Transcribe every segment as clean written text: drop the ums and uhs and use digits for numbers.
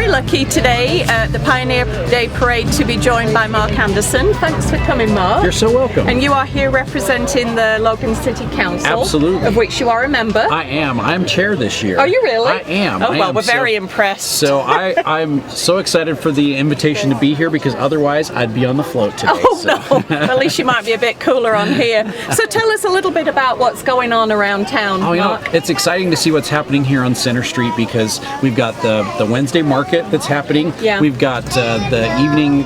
very lucky today at the Pioneer Day Parade to be joined by Mark Anderson. Thanks for coming, Mark. You're so welcome. And you are here representing the Logan City Council. Absolutely. Of which you are a member. I am. I'm chair this year. Are you really? I am. Oh, well, we're very impressed. So I'm so excited for the invitation to be here because otherwise I'd be on the float today. Oh, no. At least you might be a bit cooler on here. So tell us a little bit about what's going on around town, Mark. It's exciting to see what's happening here on Center Street because we've got the Wednesday market that's happening. Yeah. We've got the evening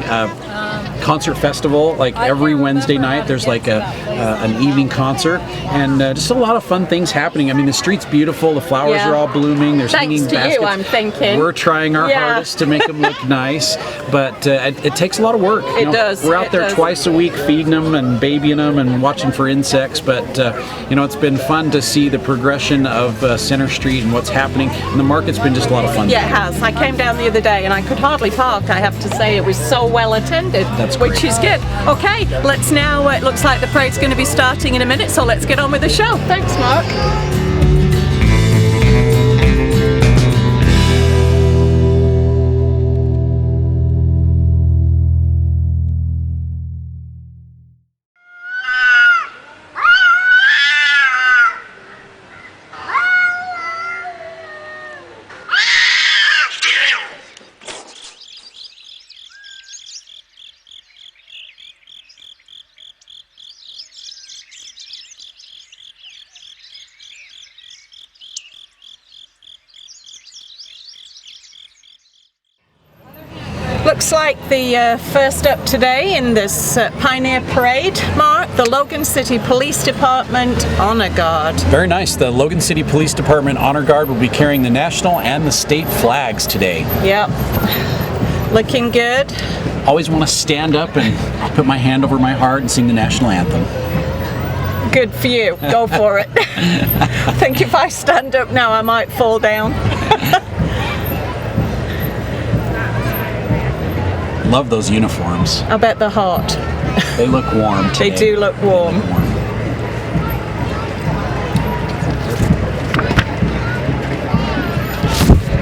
concert festival. Like every Wednesday night there's like an evening concert and just a lot of fun things happening. I mean, the street's beautiful, the flowers are all blooming, there's hanging baskets. Thanks to you, I'm thinking. We're trying our hardest to make them look nice, but it takes a lot of work. It does. We're out there twice a week feeding them and babying them and watching for insects, but it's been fun to see the progression of Center Street and what's happening, and the market's been just a lot of fun. Yeah, it has. I came down the other day and I could hardly park, I have to say. It was so well attended. That's great. Which is good. Okay, let's now, it looks like the parade's going to be starting in a minute, so let's get on with the show. Thanks, Mark. Looks like the first up today in this Pioneer Parade, Mark, the Logan City Police Department Honor Guard. Very nice. The Logan City Police Department Honor Guard will be carrying the national and the state flags today. Yep. Looking good. Always want to stand up and put my hand over my heart and sing the national anthem. Good for you. Go for it. I think if I stand up now, I might fall down. Love those uniforms. I bet they're hot. They look warm today. They do look warm.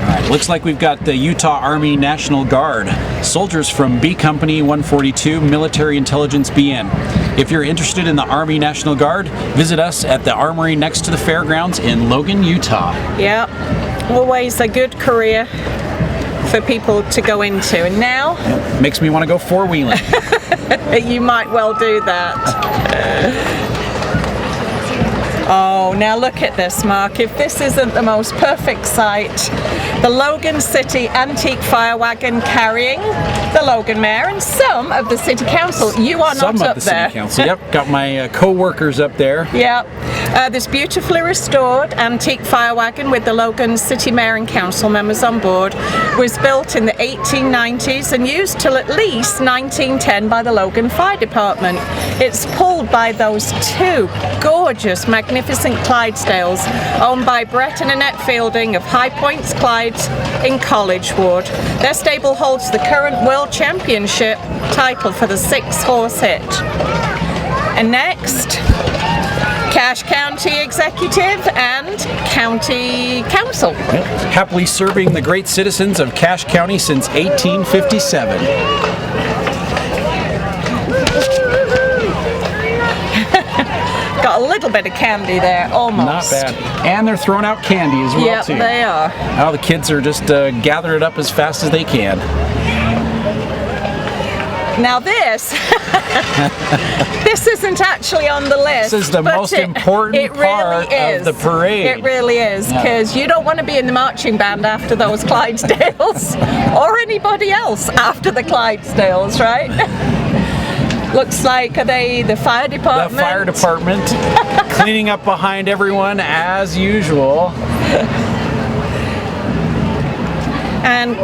Alright, looks like we've got the Utah Army National Guard. Soldiers from B Company 142, Military Intelligence BN. If you're interested in the Army National Guard, visit us at the Armory next to the fairgrounds in Logan, Utah. Yep. Always a good career for people to go into, and now makes me want to go four-wheeling. You might well do that. Oh, now look at this, Mark. If this isn't the most perfect sight, the Logan City Antique Fire Wagon carrying the Logan Mayor and some of the City Council. You are not up there. Some of the City Council, yep. Got my co-workers up there. Yep. This beautifully restored antique fire wagon with the Logan City Mayor and Council members on board was built in the 1890s and used till at least 1910 by the Logan Fire Department. It's pulled by those two gorgeous, magnificent Clydesdales owned by Brett and Annette Fielding of High Points Clydes in College Ward. Their stable holds the current World Championship title for the 6-horse hitch. And next, Cache County Executive and County Council. Happily serving the great citizens of Cache County since 1857. Got a little bit of candy there, almost. Not bad. And they're throwing out candy as well, too. Yep, they are. Now the kids are just gathering it up as fast as they can. Now this, this isn't actually on the list. This is the most important part of the parade. It really is, because you don't want to be in the marching band after those Clydesdales, or anybody else after the Clydesdales, right? Looks like, are they the fire department? The fire department, cleaning up behind everyone as usual. And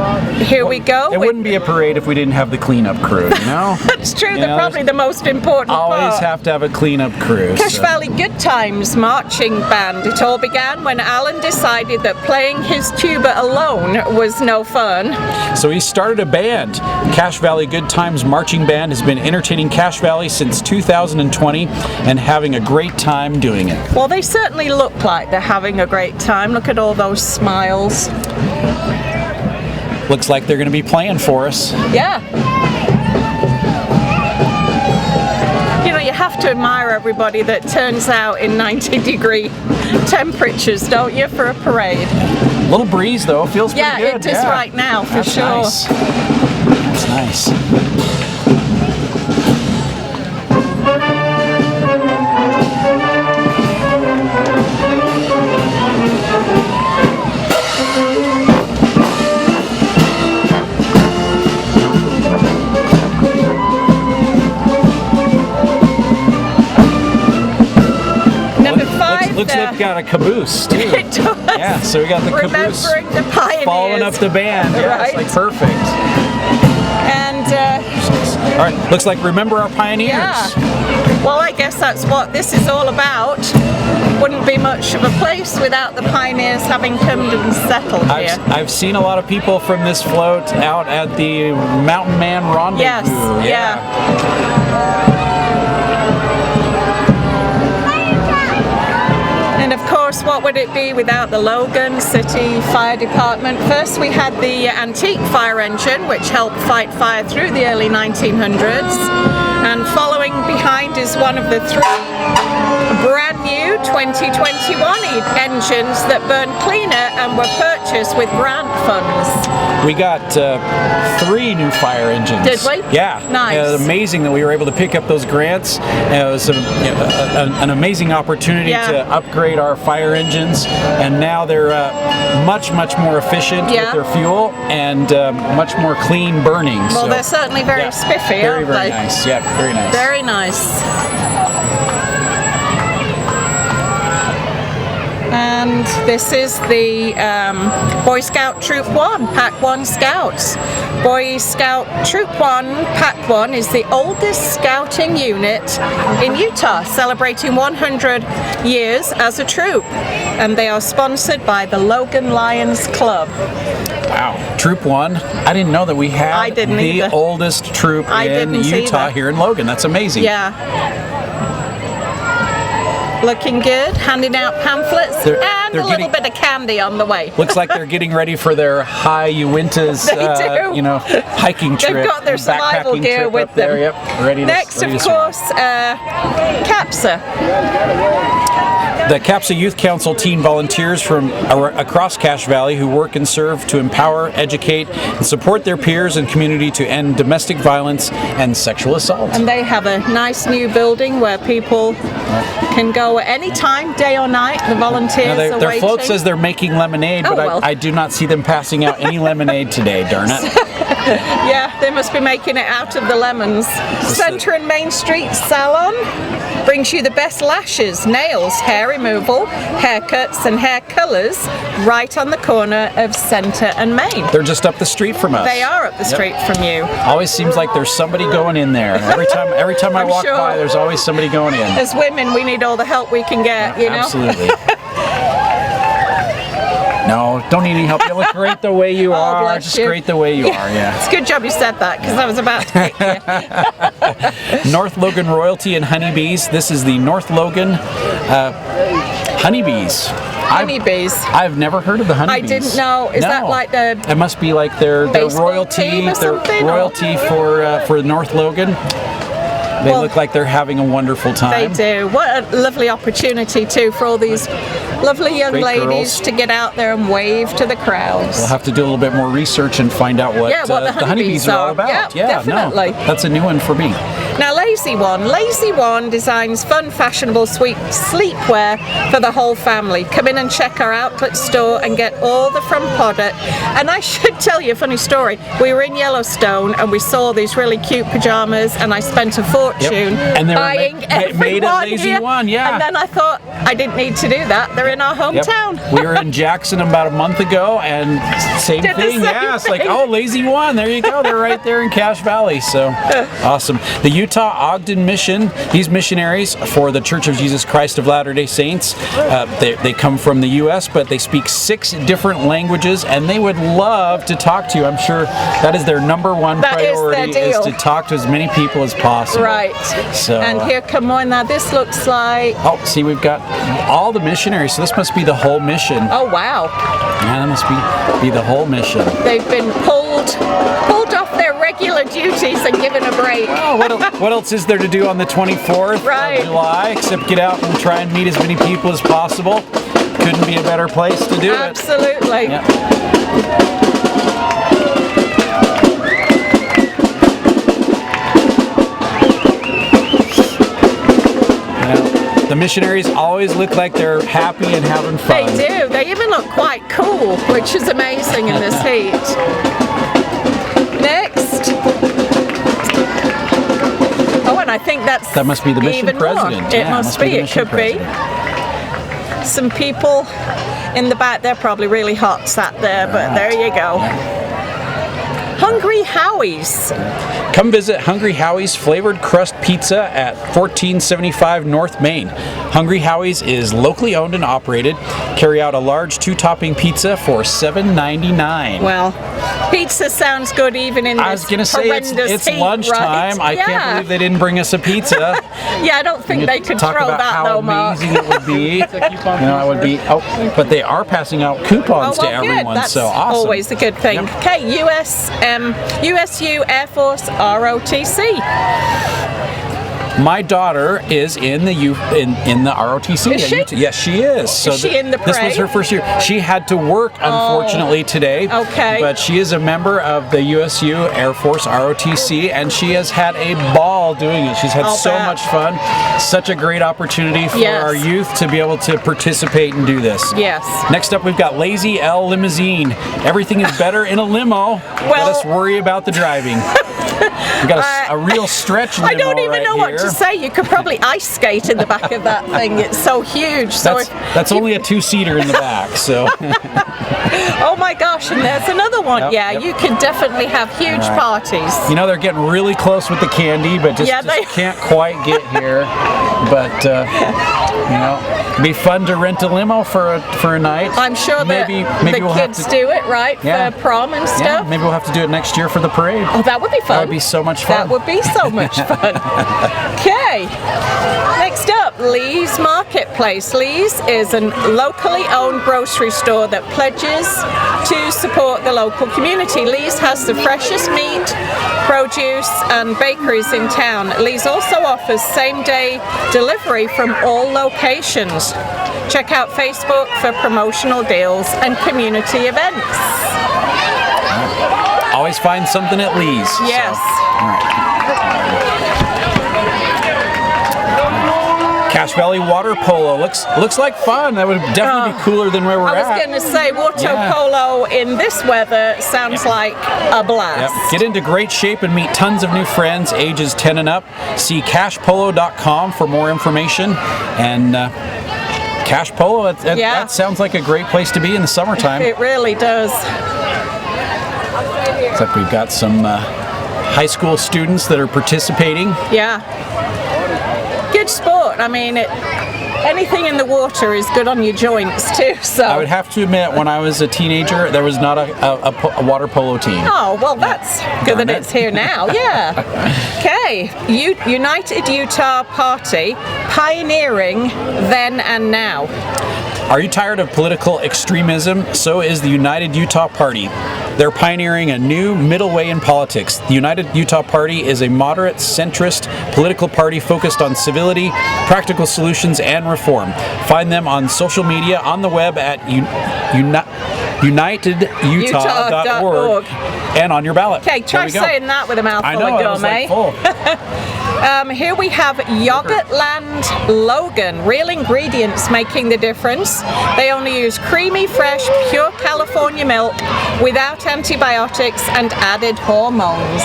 here we go. It wouldn't be a parade if we didn't have the cleanup crew, you know? That's true, they're probably the most important part. Always have to have a cleanup crew. Cache Valley Good Times Marching Band. It all began when Alan decided that playing his tuba alone was no fun. So he started a band. Cache Valley Good Times Marching Band has been entertaining Cache Valley since 2020 and having a great time doing it. Well, they certainly look like they're having a great time. Look at all those smiles. Looks like they're going to be playing for us. Yeah. You know, you have to admire everybody that turns out in 90-degree temperatures, don't you, for a parade? A little breeze though, feels pretty good. Yeah, it does right now, for That's sure. Nice. That's nice. Looks like we've got a caboose too. It does. Yeah, so we got the caboose Remembering the pioneers. following up the band. Yeah, Right. it's like perfect. And all right, looks like remember our pioneers. yeah. Well, I guess that's what this is all about. Wouldn't be much of a place without the pioneers having come and settled here. I've seen a lot of people from this float out at the Mountain Man Rendezvous. Yes. Yeah. And of course, what would it be without the Logan City Fire Department? First, we had the antique fire engine, which helped fight fire through the early 1900s. And following behind is one of the three brand new 2021 engines that burn cleaner and were purchased with grant funds. We got 3 new fire engines. Did we? Yeah. Nice. It was amazing that we were able to pick up those grants. It was an amazing opportunity to upgrade our fire engines, and now they're much more efficient with their fuel and much more clean burning. Well, they're certainly very spiffy, aren't very they? Nice. Yeah, very nice. Very nice. And this is the Boy Scout Troop 1, Pack 1 Scouts. Boy Scout Troop 1, Pack 1 is the oldest scouting unit in Utah, celebrating 100 years as a troop. And they are sponsored by the Logan Lions Club. Wow. Troop 1. I didn't know that we had the oldest troop in Utah here in Logan. That's amazing. Yeah. Looking good, handing out pamphlets and a little bit of candy on the way. Looks like they're getting ready for their high Uintas, hiking trip. They've got their survival gear with them. There, yep. Ready Next, to of course, CAPSA. The CAPSA Youth Council teen volunteers from across Cache Valley who work and serve to empower, educate, and support their peers and community to end domestic violence and sexual assault. And they have a nice new building where people can go at any time, day or night. The volunteers are their waiting. float says they're making lemonade, but I do not see them passing out any lemonade today, darn it. Yeah, they must be making it out of the lemons. Center and Main Street Salon brings you the best lashes, nails, hair removal, haircuts, and hair colors right on the corner of Center and Main. They're just up the street from us. They are up the street from you. Always seems like there's somebody going in there. Every time I walk by, there's always somebody going in. As women, we need all the help we can get, you know? Absolutely. No, don't need any help. You look great the way you are. Just great the way you are, yeah. It's a good job you said that, because I was about to kick you. North Logan Royalty and Honeybees. This is the North Logan Honeybees. Honeybees. I've never heard of the honeybees. I didn't know. Is that like the? It must be like their royalty. Their royalty for North Logan. They look like they're having a wonderful time. They do. What a lovely opportunity too for all these lovely young ladies girls to get out there and wave to the crowds. We'll have to do a little bit more reasort and find out what the honeybees are all about. Yeah, definitely. No, that's a new one for me. Now, Lazy One designs fun, fashionable, sweet sleepwear for the whole family. Come in and check our outlet store and get all the from product. And I should tell you a funny story. We were in Yellowstone and we saw these really cute pajamas, and I spent a fortune buying every made at one Lazy here. One, yeah. And then I thought I didn't need to do that. They're in our hometown. Yep. We were in Jackson about a month ago, and same thing. It's like, oh, Lazy One. There you go. They're right there in Cache Valley. So awesome. The Utah Ogden Mission. These missionaries for the Church of Jesus Christ of Latter-day Saints, they come from the U.S., but they speak 6 different languages, and they would love to talk to you. I'm sure that is their number one priority, is to talk to as many people as possible. Right. So, and here, come on now, this looks like... Oh, see, we've got all the missionaries, so this must be the whole mission. Oh, wow. Yeah, that must be the whole mission. They've been pulled off their regular duties and given a break. Oh, what else is there to do on the 24th of July except get out and try and meet as many people as possible? Couldn't be a better place to do it. Absolutely. Yeah. The missionaries always look like they're happy and having fun. They do. They even look quite cool, which is amazing in this heat. Next. Oh, and I think that must be the mission even president. More. Yeah, it must be. It could be. Some people in the back. They're probably really hot sat there, but there you go. Hungry Howie's. Come visit Hungry Howie's Flavored Crust Pizza at 1475 North Main. Hungry Howie's is locally owned and operated. Carry out a large 2-topping pizza for $7.99. Well, pizza sounds good even in this I was going to say, it's heat, lunchtime. Right? I can't believe they didn't bring us a pizza. Yeah, I don't think they could talk throw about that how though, Mark. amazing it would be. It would be. Oh, but they are passing out coupons to everyone. That's so awesome. Always a good thing. Yep. Okay, USU Air Force ROTC. My daughter is in the ROTC. Is she? Yes, she is. So is she in the parade? This was her first year. She had to work, unfortunately, today. Okay. But she is a member of the USU Air Force ROTC, and she has had a ball doing it. She's had so much fun. Such a great opportunity for our youth to be able to participate and do this. Yes. Next up, we've got Lazy L Limousine. Everything is better in a limo. Let us worry about the driving. We've got a real stretch limo. I don't even know what to say. You could probably ice skate in the back of that thing. It's so huge. So that's only a 2-seater in the back. So. Oh my gosh! And there's another one. Yep. You could definitely have huge parties. You know, they're getting really close with the candy, but just can't quite get here. But it'd be fun to rent a limo for a night. I'm sure maybe the we'll kids have to do it right for prom and stuff. Yeah, maybe we'll have to do it next year for the parade. Oh, that would be fun. That would be so much fun. That would be so much fun. Okay. Next up, Lee's Marketplace. Lee's is a locally owned grocery store that pledges to support the local community. Lee's has the freshest meat, produce, and bakeries in town. Lee's also offers same-day delivery from all locations. Check out Facebook for promotional deals and community events. Always find something at Lee's. Yes. So. All right. Cache Valley Water Polo looks like fun. That would definitely be cooler than where we're at. I was going to say water polo in this weather sounds like a blast. Yep. Get into great shape and meet tons of new friends ages 10 and up. See cachepolo.com for more information. And Cache Polo, that sounds like a great place to be in the summertime. It really does. Looks like we've got some high school students that are participating. Yeah. Good sport. I mean, anything in the water is good on your joints too. So I would have to admit, when I was a teenager, there was not a water polo team. Oh, well, that's good that it's here now. Yeah. Okay. United Utah Party, pioneering then and now. Are you tired of political extremism? So is the United Utah Party. They're pioneering a new middle way in politics. The United Utah Party is a moderate, centrist political party focused on civility, practical solutions, and reform. Find them on social media, on the web at unitedutah.org, and on your ballot. Okay, try saying that with a mouthful of gum, eh? Here we have Yogurtland Logan. Real ingredients making the difference. They only use creamy, fresh, pure California milk without antibiotics and added hormones.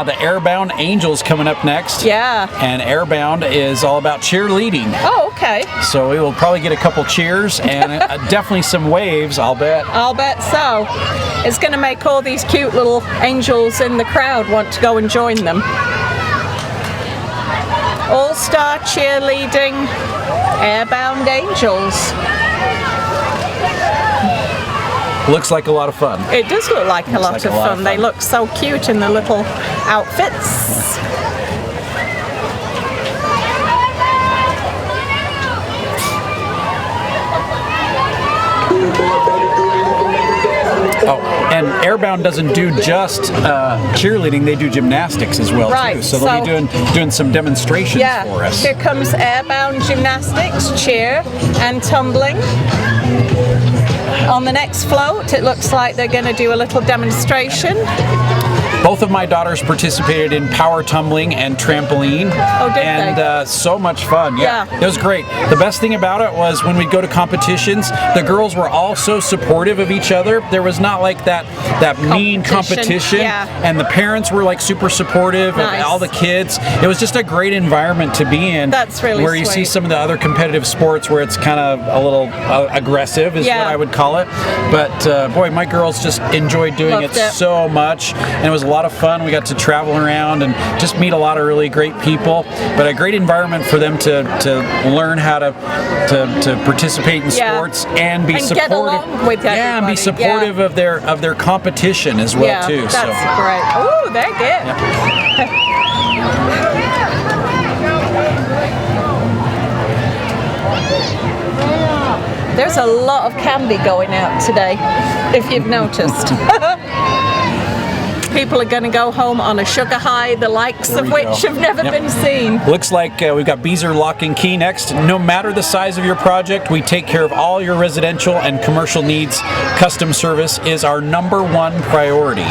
The Airbound Angels coming up next. Yeah. And Airbound is all about cheerleading. Oh, okay. So we will probably get a couple cheers and definitely some waves, I'll bet. I'll bet so. It's going to make all these cute little angels in the crowd want to go and join them. All-star cheerleading, Airbound Angels. Looks like a lot of fun. It does look like a lot of fun. They look so cute in the little outfits. Oh, and Airbound doesn't do just cheerleading; they do gymnastics as well too. So they'll be doing some demonstrations for us. Here comes Airbound Gymnastics, cheer and tumbling. On the next float, it looks like they're going to do a little demonstration. Both of my daughters participated in power tumbling and trampoline. Oh, did and they? So much fun. Yeah, it was great. The best thing about it was when we'd go to competitions, the girls were all so supportive of each other. There was not like that mean competition. And the parents were like super supportive of all the kids. It was just a great environment to be in. That's really where you see some of the other competitive sports where it's kind of a little aggressive is what I would call it. But boy, my girls just enjoyed doing it so much, and it was a lot of fun. We got to travel around and just meet a lot of really great people, but a great environment for them to learn how to participate in sports and be supportive. Get along with everybody. And be supportive of their competition as well too. That's great. Oh, they're good. There's a lot of candy going out today, if you've noticed. People are going to go home on a sugar high, the likes of which have never been seen. Looks like we've got Beezer Lock and Key next. No matter the size of your project, we take care of all your residential and commercial needs. Custom service is our #1 priority.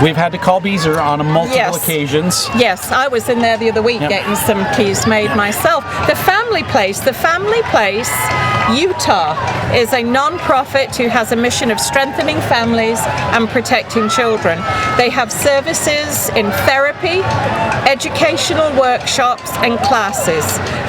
We've had to call Beezer on multiple occasions. Yes, I was in there the other week getting some keys made myself. The Family Place Utah is a non-profit who has a mission of strengthening families and protecting children. They have services in therapy, educational workshops and classes,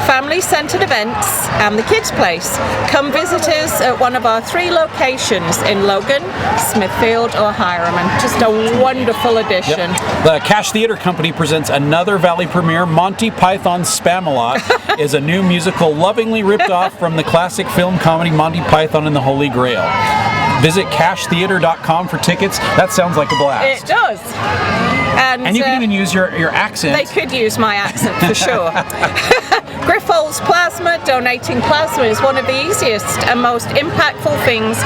family-centered events, and the Kids Place. Come visit us at one of our 3 locations in Logan, Smithfield, or Hiram. Just a wonderful addition. The Cash Theater Company presents another Valley premiere. Monty Python's Spamalot is a new musical lovingly ripped off from the classic film comedy Monty Python and the Holy Grail. Visit cashtheater.com for tickets. That sounds like a blast. It does. And you can even use your accent. They could use my accent for sure. Griffold's Plasma. Donating plasma is one of the easiest and most impactful things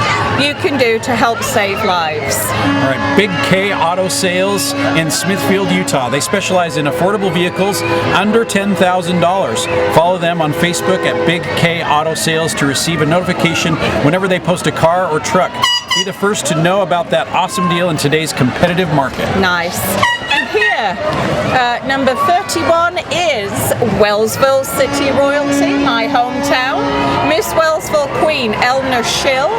you can do to help save lives. All right, Big K Auto Sales in Smithfield, Utah. They specialize in affordable vehicles under $10,000. Follow them on Facebook at Big K Auto Sales to receive a notification whenever they post a car or truck. Be the first to know about that awesome deal in today's competitive market. Nice. And here, number 31 is Wellsville City Royalty, my hometown. Miss Wellsville Queen Eleanor Schill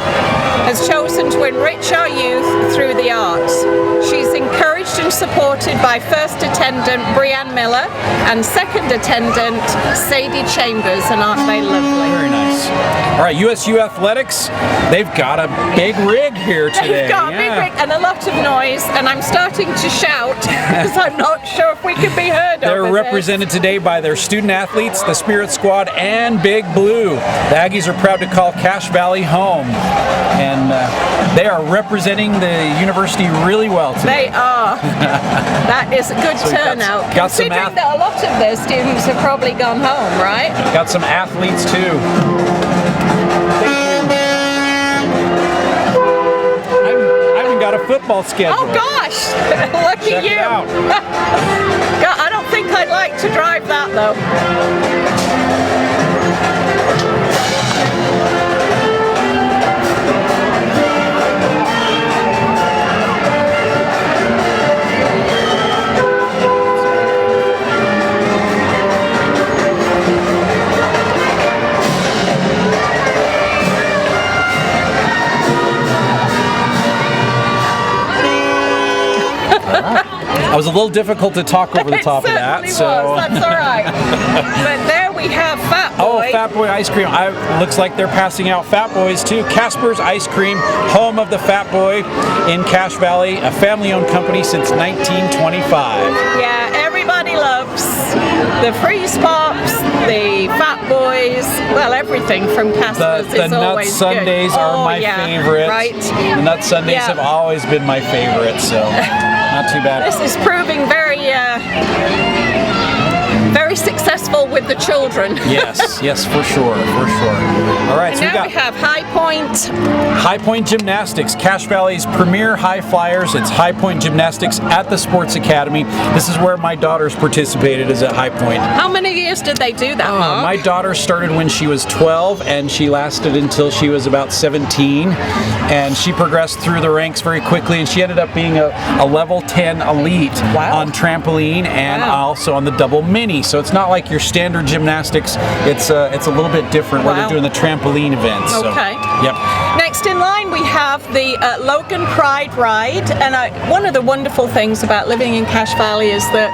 has chosen to enrich our youth through the arts. She's encouraged and supported by first attendant Brianne Miller and second attendant Sadie Chambers, and aren't they lovely? Very nice. All right, USU Athletics, they've got a big rig here today. They've got a big rig and a lot of noise, and I'm starting to shout because I'm not sure if we can be heard. They're represented today by their student athletes, the Spirit Squad, and Big Blue. The Aggies are proud to call Cache Valley home, and they are representing the university really well today. They are. That is a good turnout. Considering that a lot of their students have probably gone home, right? Got some athletes too. I haven't got a football schedule. Oh gosh! Lucky Check you. It out. God, I don't think I'd like to drive that though. I was a little difficult to talk over the top of that. It certainly was. That's all right. But there we have Fat Boy. Oh, Fat Boy ice cream. Looks like they're passing out Fat Boys too. Casper's Ice Cream, home of the Fat Boy in Cache Valley, a family-owned company since 1925. Yeah, everybody loves the Freeze Pops, the Fat Boys, well, everything from Casper's The is nut always sundaes good. are my favorite. Right. The nut sundaes have always been my favorite, so not too bad. This is proving very successful with the children. Yes, for sure. All right, And so now we have High Point Gymnastics, Cache Valley's premier high flyers. It's High Point Gymnastics at the Sports Academy. This is where my daughters participated, is at High Point. How many years did they do that, Mark? My daughter started when she was 12, and she lasted until she was about 17. And she progressed through the ranks very quickly, and she ended up being a level 10 elite on trampoline and also on the double mini. So it's not like your standard gymnastics. It's a little bit different where they're doing the trampoline events. Okay. So, yep. Next in line we have the Logan Pride Ride, and one of the wonderful things about living in Cache Valley is that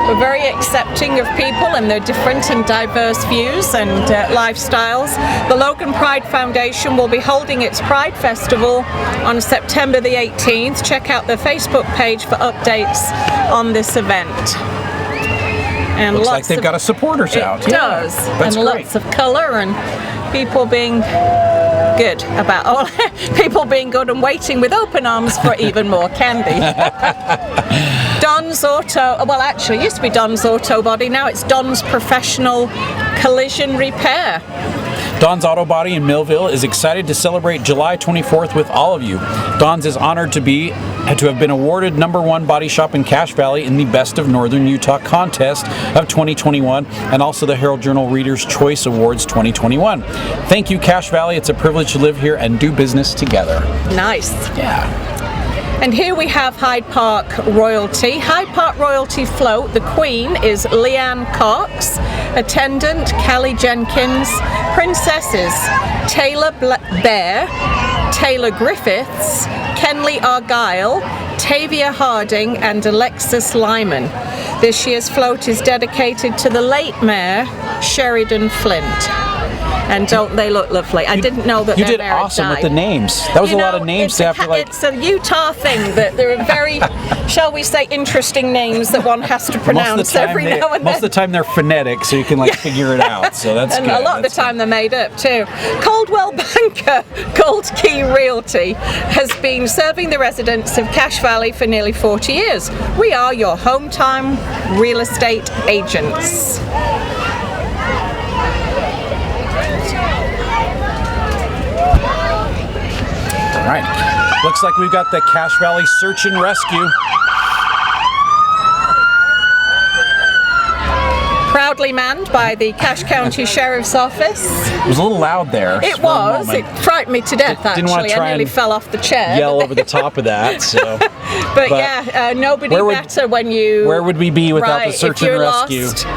we're very accepting of people and their different and diverse views and lifestyles. The Logan Pride Foundation will be holding its Pride Festival on September the 18th. Check out their Facebook page for updates on this event. And looks like they've got a supporters out. It does. That's and great. Lots of colour and people being good about people being good and waiting with open arms for even more candy. Don's Auto, well actually it used to be Don's Auto Body, now it's Don's Professional Collision Repair. Don's Auto Body in Millville is excited to celebrate July 24th with all of you. Don's is honored to have been awarded #1 body shop in Cache Valley in the Best of Northern Utah contest of 2021 and also the Herald Journal Reader's Choice Awards 2021. Thank you, Cache Valley. It's a privilege to live here and do business together. Nice. Yeah. And here we have Hyde Park Royalty. Hyde Park Royalty Float, the Queen is Leanne Cox, attendant Callie Jenkins, princesses Taylor Bear, Taylor Griffiths, Kenley Argyle, Tavia Harding and Alexis Lyman. This year's float is dedicated to the late Mayor Sheridan Flint. And don't they look lovely? I didn't know that you their did mayor awesome died. with the names. That was a lot of names to have to like. It's a Utah thing that there are very, shall we say, interesting names that one has to pronounce every now and then. Most of the time they're phonetic, so you can like figure it out. So that's and good. a lot of the time they're made up too. Coldwell Banker Gold Key Realty has been serving the residents of Cache Valley for nearly 40 years. We are your hometown real estate agents. All right. Looks like we've got the Cache Valley Search and Rescue. Proudly manned by the Cache County Sheriff's Office. It was a little loud there. It was. It frightened me to death, Didn't want actually. to try I nearly and fell off the chair. Yell over the top of that. So. But yeah, nobody better when you... Where would we be without the Search and Rescue? Lost,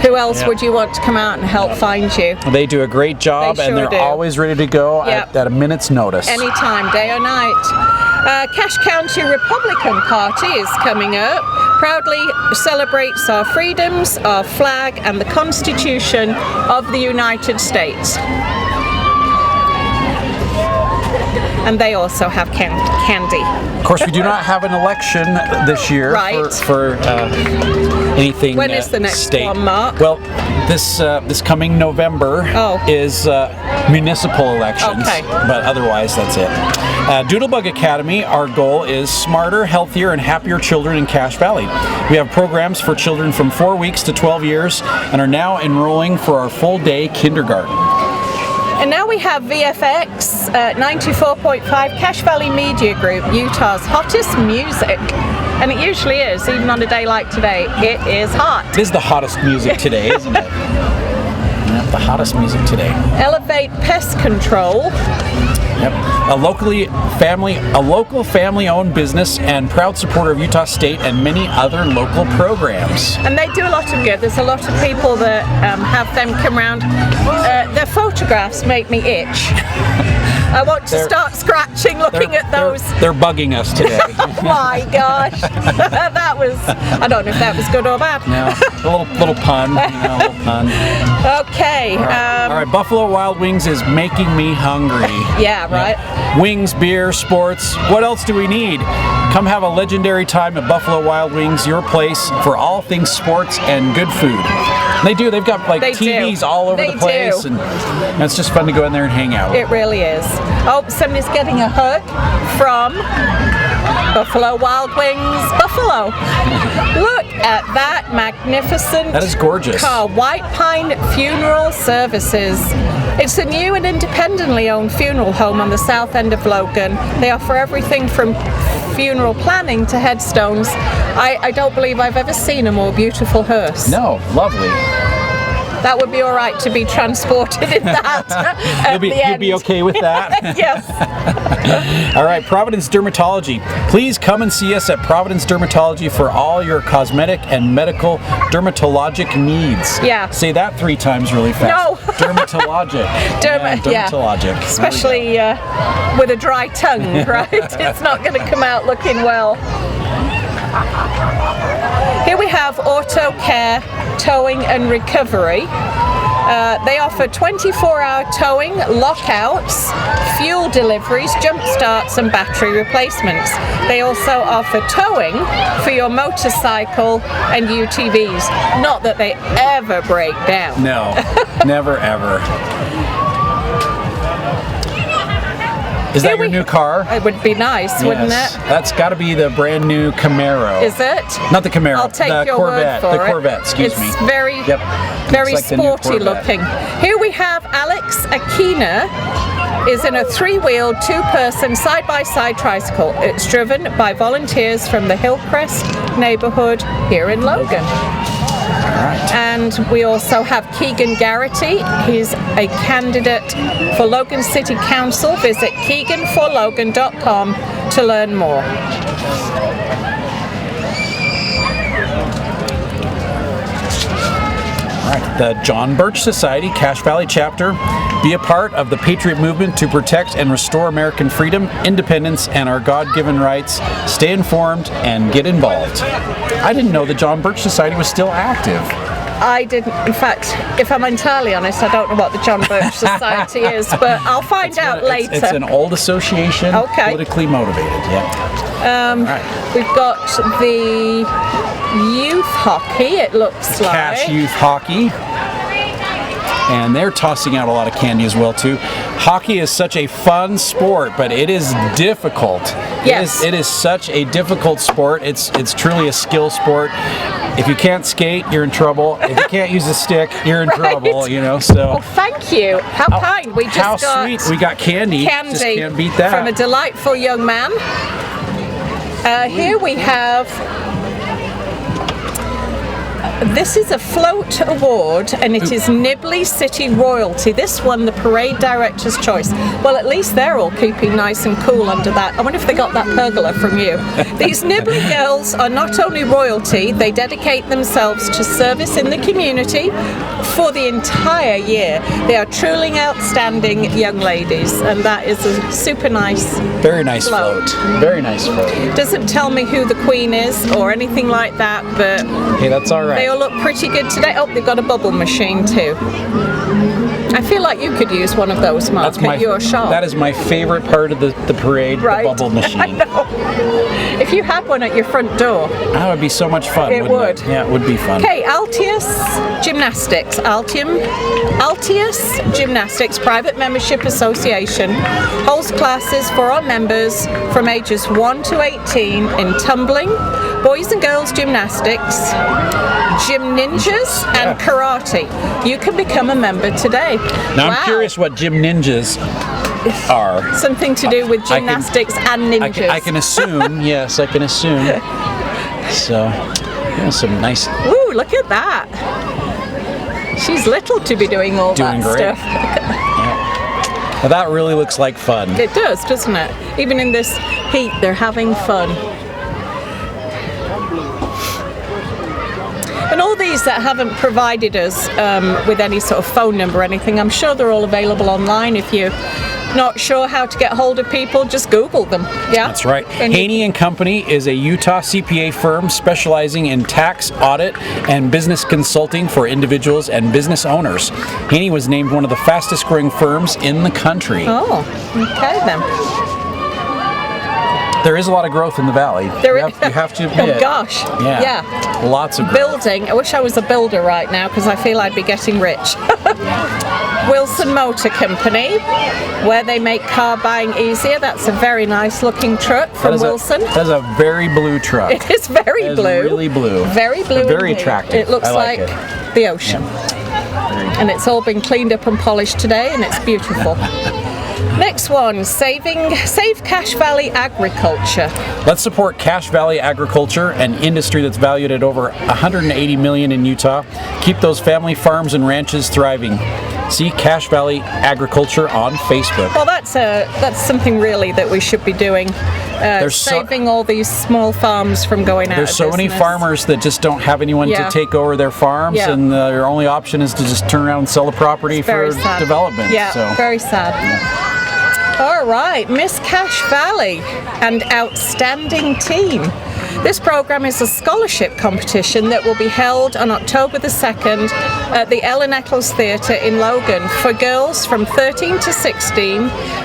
who else would you want to come out and help find you? They do a great job, and they're always ready to go at a minute's notice. Anytime, day or night. Cache County Republican Party is coming up. Proudly celebrates our freedoms, our flag, and the Constitution of the United States. And they also have candy. Of course, we do not have an election this year for anything. When is the next one, Mark? Well, this coming November is municipal elections, but otherwise that's it. Doodlebug Academy, our goal is smarter, healthier, and happier children in Cache Valley. We have programs for children from 4 weeks to 12 years and are now enrolling for our full-day kindergarten. And now we have VFX 94.5 Cache Valley Media Group, Utah's hottest music. And it usually is, even on a day like today, it is hot. It is the hottest music today, isn't it? Yep, the hottest music today. Elevate Pest Control. Yep. A local family-owned business and proud supporter of Utah State and many other local programs. And they do a lot of good. There's a lot of people that have them come around. Their photographs make me itch. I want to start scratching looking at those. They're bugging us today. Oh my gosh. That was, I don't know if that was good or bad. No, a little pun. A little pun. Okay. All right. Buffalo Wild Wings is making me hungry. Yeah, right. Wings, beer, sports. What else do we need? Come have a legendary time at Buffalo Wild Wings, your place for all things sports and good food. They do. They've got like TVs all over the place, and it's just fun to go in there and hang out. It really is. Oh, somebody's getting a hug from Buffalo Wild Wings, Buffalo. Look at that magnificent. That is gorgeous. Car, White Pine Funeral Services. It's a new and independently owned funeral home on the south end of Logan. They offer everything from funeral planning to headstones. I don't believe I've ever seen a more beautiful hearse. No, lovely. That would be all right to be transported in that. You'd be okay with that? Yes. All right, Providence Dermatology. Please come and see us at Providence Dermatology for all your cosmetic and medical dermatologic needs. Yeah. Say that 3 times really fast. No. Dermatologic. Dermatologic. Yeah. Especially with a dry tongue, right? It's not going to come out looking well. Here we have Auto Care Towing and Recovery. They offer 24-hour towing, lockouts, fuel deliveries, jump starts and battery replacements. They also offer towing for your motorcycle and UTVs. Not that they ever break down. No, never ever. Is that your new car? It would be nice, wouldn't it? That's got to be the brand new Camaro. Is it? Not the Camaro. I'll take the your Corvette. word for the it. Corvette, excuse me. It's very like sporty looking. Here we have Alex Aquina. Is in a 3-wheeled, 2-person side-by-side tricycle. It's driven by volunteers from the Hillcrest neighborhood here in Logan. Right. And we also have Keegan Garrity. He's a candidate for Logan City Council. Visit keeganforlogan.com to learn more. All right. The John Birch Society, Cache Valley Chapter. Be a part of the Patriot movement to protect and restore American freedom, independence, and our God-given rights. Stay informed and get involved. I didn't know the John Birch Society was still active. I didn't. In fact, if I'm entirely honest, I don't know what the John Birch Society is, but I'll find out later. It's an old association, politically motivated. Yeah. Right. We've got the youth hockey. It looks like Cache Youth Hockey. And they're tossing out a lot of candy as well too. Hockey is such a fun sport, but it is difficult. Yes. It is such a difficult sport. It's truly a skill sport. If you can't skate, you're in trouble. If you can't use a stick, you're in trouble, you know. So well, thank you. How kind. We just how got sweet. We got candy. Just can't beat that. From a delightful young man. Here we have this is a float award, and it is Nibley City Royalty. This won the parade director's choice. Well, at least they're all keeping nice and cool under that. I wonder if they got that pergola from you. These Nibley girls are not only royalty, they dedicate themselves to service in the community for the entire year. They are truly outstanding young ladies, and that is a super nice very nice float. Very nice float. Doesn't tell me who the queen is or anything like that, but hey, that's all right. They all look pretty good today. Oh, they've got a bubble machine too. I feel like you could use one of those, Mark, at your shop. That is my favorite part of the parade, right. The bubble machine. I know. If you had one at your front door. That would be so much fun, It would. It? Yeah, it would be fun. Okay, Altius Gymnastics. Altius Gymnastics Private Membership Association holds classes for our members from ages 1 to 18 in tumbling, boys and girls gymnastics, gym ninjas, and karate. You can become a member today. Now I'm curious what gym ninjas are. Something to do with gymnastics and ninjas. I can assume, yes, I can assume. So, yeah, some nice... Ooh, look at that. She's little to be doing all that great. stuff. Yeah. Well, that really looks like fun. It does, doesn't it? Even in this heat, they're having fun. And all these that haven't provided us with any sort of phone number or anything, I'm sure they're all available online if you not sure how to get hold of people, just Google them. Yeah, That's right. And you- Haney and Company is a Utah CPA firm specializing in tax, audit, and business consulting for individuals and business owners. Haney was named one of the fastest growing firms in the country. Oh, okay then. There is a lot of growth in the valley. There you is. have to admit. Oh gosh. Yeah. Lots of growth. Building. I wish I was a builder right now because I feel I'd be getting rich. Wilson Motor Company, where they make car buying easier. That's a very nice looking truck from Wilson. That's a very blue truck. It is very It is blue. really blue. Very blue. But very indeed. attractive. It looks I like like it. the ocean. And it's all been cleaned up and polished today, and it's beautiful. Next one, Save Cache Valley Agriculture. Let's support Cache Valley agriculture, an industry that's valued at over $180 million in Utah. Keep those family farms and ranches thriving. See Cache Valley Agriculture on Facebook. Well, that's something really that we should be doing. Saving all these small farms from going out. There's so many farmers that just don't have anyone to take over their farms, and their only option is to just turn around and sell the property for development. Yeah, so. very sad. All right, Miss Cache Valley and Outstanding Team. This program is a scholarship competition that will be held on October the 2nd at the Ellen Eccles Theatre in Logan for girls from 13 to 16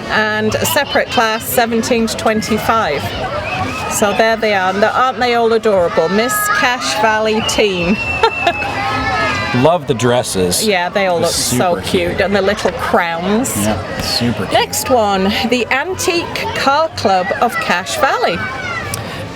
and a separate class 17 to 25. So there they are. Aren't they all adorable? Miss Cache Valley Team. Love the dresses. Yeah, they all look so cute. And the little crowns. Yeah, super cute. Next one, the Antique Car Club of Cache Valley.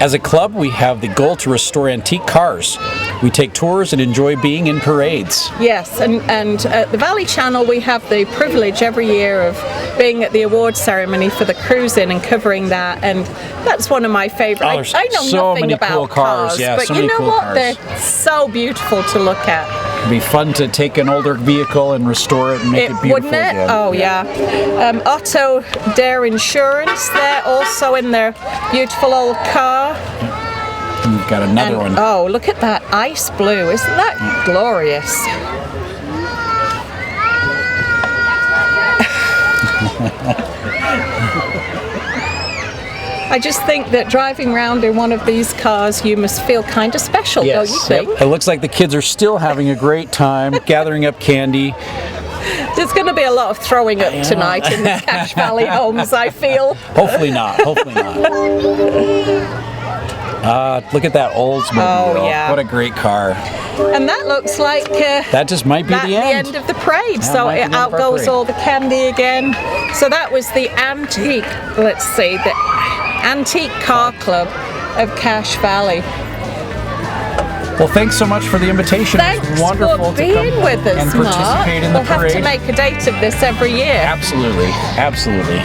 As a club, we have the goal to restore antique cars. We take tours and enjoy being in parades. Yes, and at the Valley Channel we have the privilege every year of being at the award ceremony for the cruise-in and covering that, and that's one of my favourites. I know so nothing many about cool cars, yeah, but so you many know cool what? cars. They're so beautiful to look at. It'd be fun to take an older vehicle and restore it and make it beautiful wouldn't it? again. Oh yeah. Otto Dare Insurance, they're also in their beautiful old car. And we've got another one. Oh, look at that ice blue. Isn't that glorious? I just think that driving around in one of these cars, you must feel kind of special, don't you think? It looks like the kids are still having a great time gathering up candy. There's going to be a lot of throwing up tonight in the Cache Valley homes, I feel. Hopefully not. Hopefully not. Look at that Oldsmobile. Oh, yeah. What a great car. And that looks like that just might be the end. The end of the parade. Yeah, So out goes parade. all the candy again. So that was the antique, let's see, the Antique Car Club of Cache Valley. Well, thanks so much for the invitation. Thanks It's wonderful for being to come with us, and Mark. participate in the we'll parade. have to make a date of this every year. Absolutely. Absolutely.